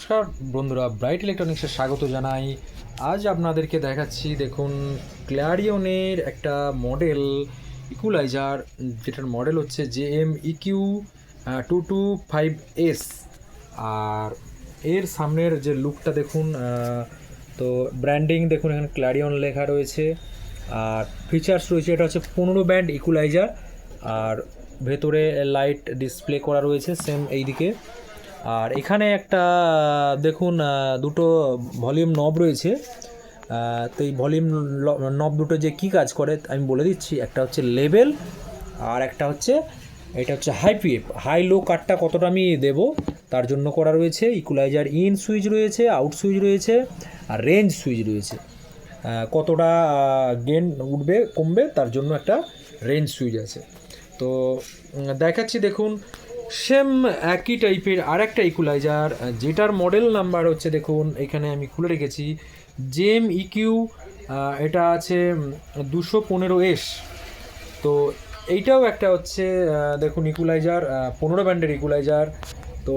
নমস্কার বন্ধুরা, ব্রাইট ইলেকট্রনিক্সে স্বাগত জানাই। আজ আপনাদেরকে দেখাচ্ছি, দেখুন ক্ল্যারিয়নের একটা মডেল ইকুলাইজার, যেটার মডেল হচ্ছে JM-EQ-225S। আর এর সামনের যে লুকটা দেখুন, তো ব্র্যান্ডিং দেখুন, এখানে ক্ল্যারিয়ন লেখা রয়েছে। আর ফিচার্স রয়েছে, এটা হচ্ছে 15 ব্যান্ড ইকুলাইজার। আর ভেতরে লাইট ডিসপ্লে করা রয়েছে সেম এইদিকে। আর এখানে একটা দেখুন দুটো ভলিউম নব রয়েছে। তো এই ভলিউম নব দুটো যে কী কাজ করে আমি বলে দিচ্ছি। একটা হচ্ছে লেভেল, আর একটা হচ্ছে এটা হচ্ছে হাই পিএফ, হাই লো কাটটা কতটা আমি দেবো তার জন্য করা রয়েছে। ইকুলাইজার ইন সুইচ রয়েছে, আউট সুইচ রয়েছে, আর রেঞ্জ সুইচ রয়েছে। কতটা গেন উঠবে কমবে তার জন্য একটা রেঞ্জ সুইচ আছে। তো দেখাচ্ছি, দেখুন সেম একই টাইপের আর একটা ইকুলাইজার, যেটার মডেল নাম্বার হচ্ছে, দেখুন এখানে আমি খুলে রেখেছি JM-EQ, এটা আছে 215S। তো এইটাও একটা হচ্ছে দেখুন ইকুলাইজার, 15 ব্যান্ডের ইকুলাইজার। তো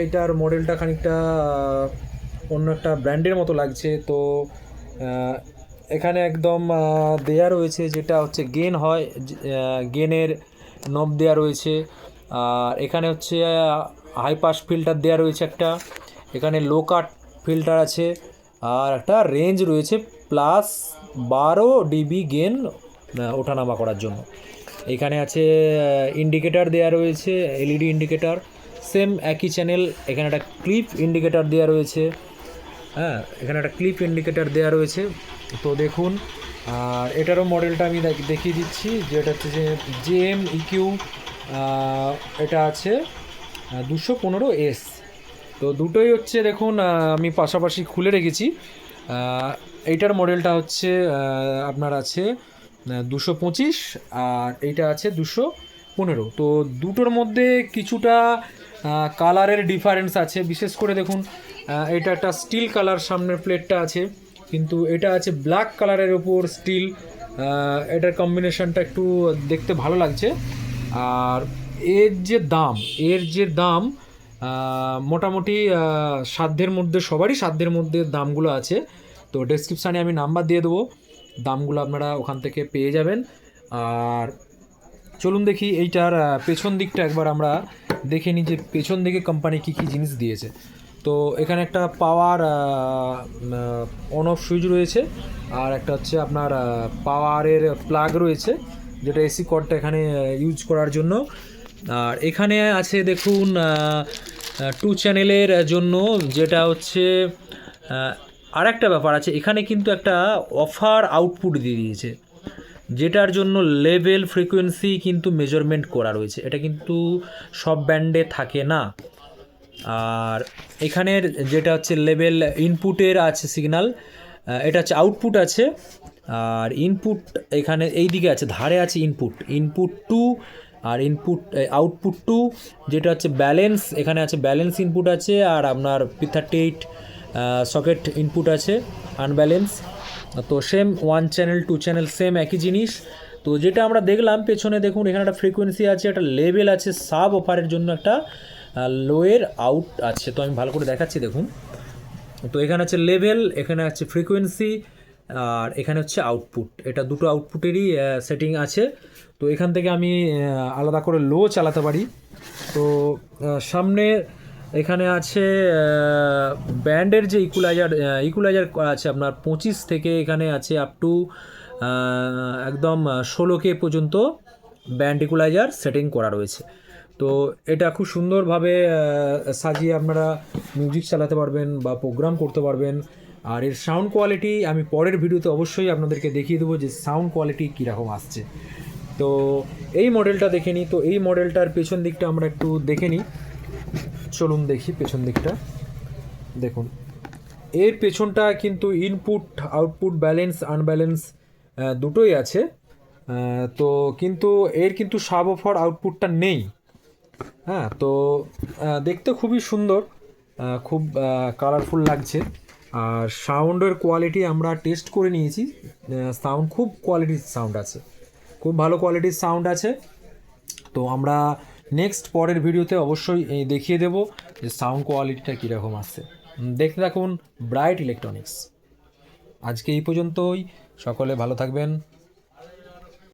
এইটার মডেলটা খানিকটা অন্য একটা ব্র্যান্ডের মতো লাগছে। তো এখানে একদম দেয়া রয়েছে যেটা হচ্ছে গেন হয়, গেনের নব দেয়া রয়েছে। আর এখানে হচ্ছে হাই পাস ফিল্টার দেওয়া রয়েছে একটা, এখানে লো কাট ফিল্টার আছে, আর একটা রেঞ্জ রয়েছে প্লাস 12 ডিবি গেন ওঠানামা করার জন্য। এখানে আছে ইন্ডিকেটার দেওয়া রয়েছে, এলইডি ইন্ডিকেটার, সেম একই চ্যানেল। এখানে একটা ক্লিপ ইন্ডিকেটার দেওয়া রয়েছে। হ্যাঁ, এখানে একটা ক্লিপ ইন্ডিকেটার দেওয়া রয়েছে। তো দেখুন, আর এটারও মডেলটা আমি দেখিয়ে দিচ্ছি, যেটা হচ্ছে যে JM-EQ, এটা আছে 215S। তো দুটোই হচ্ছে দেখুন আমি পাশাপাশি খুলে রেখেছি। এইটার মডেলটা হচ্ছে আপনার আছে 225, আর এইটা আছে 215। তো দুটোর মধ্যে কিছুটা কালারের ডিফারেন্স আছে। বিশেষ করে দেখুন, এটা একটা স্টিল কালার সামনের প্লেটটা আছে, কিন্তু এটা আছে ব্ল্যাক কালারের ওপর স্টিল। এটার কম্বিনেশনটা একটু দেখতে ভালো লাগছে। আর এর যে দাম মোটামুটি সাধ্যের মধ্যে, সবারই সাধ্যের মধ্যে দামগুলো আছে। তো ডেসক্রিপশানে আমি নাম্বার দিয়ে দেবো, দামগুলো আপনারা ওখান থেকে পেয়ে যাবেন। আর চলুন দেখি এইটার পেছন দিকটা একবার আমরা দেখে নিই, যে পেছন দিকে কোম্পানি কী কী জিনিস দিয়েছে। তো এখানে একটা পাওয়ার অন অফ সুইচ রয়েছে, আর একটা হচ্ছে আপনার পাওয়ারের প্লাগ রয়েছে, যেটা এসি কর্ডটা এখানে ইউজ করার জন্য। আর এখানে আছে দেখুন 2 চ্যানেলের জন্য, যেটা হচ্ছে আর একটা ব্যাপার আছে, এখানে কিন্তু একটা অফার আউটপুট দিয়ে দিয়েছে, যেটার জন্য লেভেল ফ্রিকোয়েন্সি কিন্তু মেজারমেন্ট করা রয়েছে। এটা কিন্তু সব ব্যান্ডে থাকে না। আর এখানের যেটা হচ্ছে লেভেল ইনপুটের আছে সিগনাল, এটা হচ্ছে আউটপুট আছে। আর ইনপুট এখানে এই দিকে আছে, ধারে আছে ইনপুট 2, আর আউটপুট 2, যেটা হচ্ছে ব্যালেন্স। এখানে আছে ব্যালেন্স ইনপুট আছে, আর আপনার P38 সকেট ইনপুট আছে আনব্যালেন্স। তো সেম 1 চ্যানেল 2 চ্যানেল সেম একই জিনিস। তো যেটা আমরা দেখলাম পেছনে, দেখুন এখানে একটা ফ্রিকোয়েন্সি আছে, একটা লেভেল আছে, সাব অফারের জন্য একটা লোয়ের আউট আছে। তো আমি ভালো করে দেখাচ্ছি, দেখুন। তো এখানে আছে লেভেল, এখানে আছে ফ্রিকোয়েন্সি, আর এখানে হচ্ছে আউটপুট। এটা দুটো আউটপুটেরই সেটিং আছে। তো এখান থেকে আমি আলাদা করে লো চালাতে পারি। তো সামনে এখানে আছে ব্যান্ডের যে ইকুলাইজার আছে আপনার 25 থেকে এখানে আছে আপ টু একদম 16K পর্যন্ত ব্যান্ড ইকুলাইজার সেটিং করা রয়েছে। তো এটা খুব সুন্দরভাবে সাজিয়ে আপনারা মিউজিক চালাতে পারবেন বা প্রোগ্রাম করতে পারবেন। আর এর সাউন্ড কোয়ালিটি আমি পরের ভিডিওতে অবশ্যই আপনাদেরকে দেখিয়ে দেবো যে সাউন্ড কোয়ালিটি কীরকম আসছে। তো এই মডেলটা দেখে নিই। তো এই মডেলটার পেছন দিকটা আমরা একটু দেখে নিই, চলুন দেখি পেছন দিকটা। দেখুন, এর পেছনটা কিন্তু ইনপুট আউটপুট ব্যালেন্স আনব্যালেন্স দুটোই আছে। তো কিন্তু এর কিন্তু সাব অফার আউটপুটটা নেই। হ্যাঁ, তো দেখতে খুবই সুন্দর, খুব কালারফুল লাগছে। আর সাউন্ডের কোয়ালিটি আমরা টেস্ট করে নিয়েছি, সাউন্ড খুব কোয়ালিটির সাউন্ড আছে, খুব ভালো কোয়ালিটির সাউন্ড আছে। তো আমরা নেক্সট পরের ভিডিওতে অবশ্যই দেখিয়ে দেবো যে সাউন্ড কোয়ালিটিটা কীরকম আসছে। দেখতে থাকুন ব্রাইট ইলেকট্রনিক্স। আজকে এই পর্যন্তই, সকলে ভালো থাকবেন।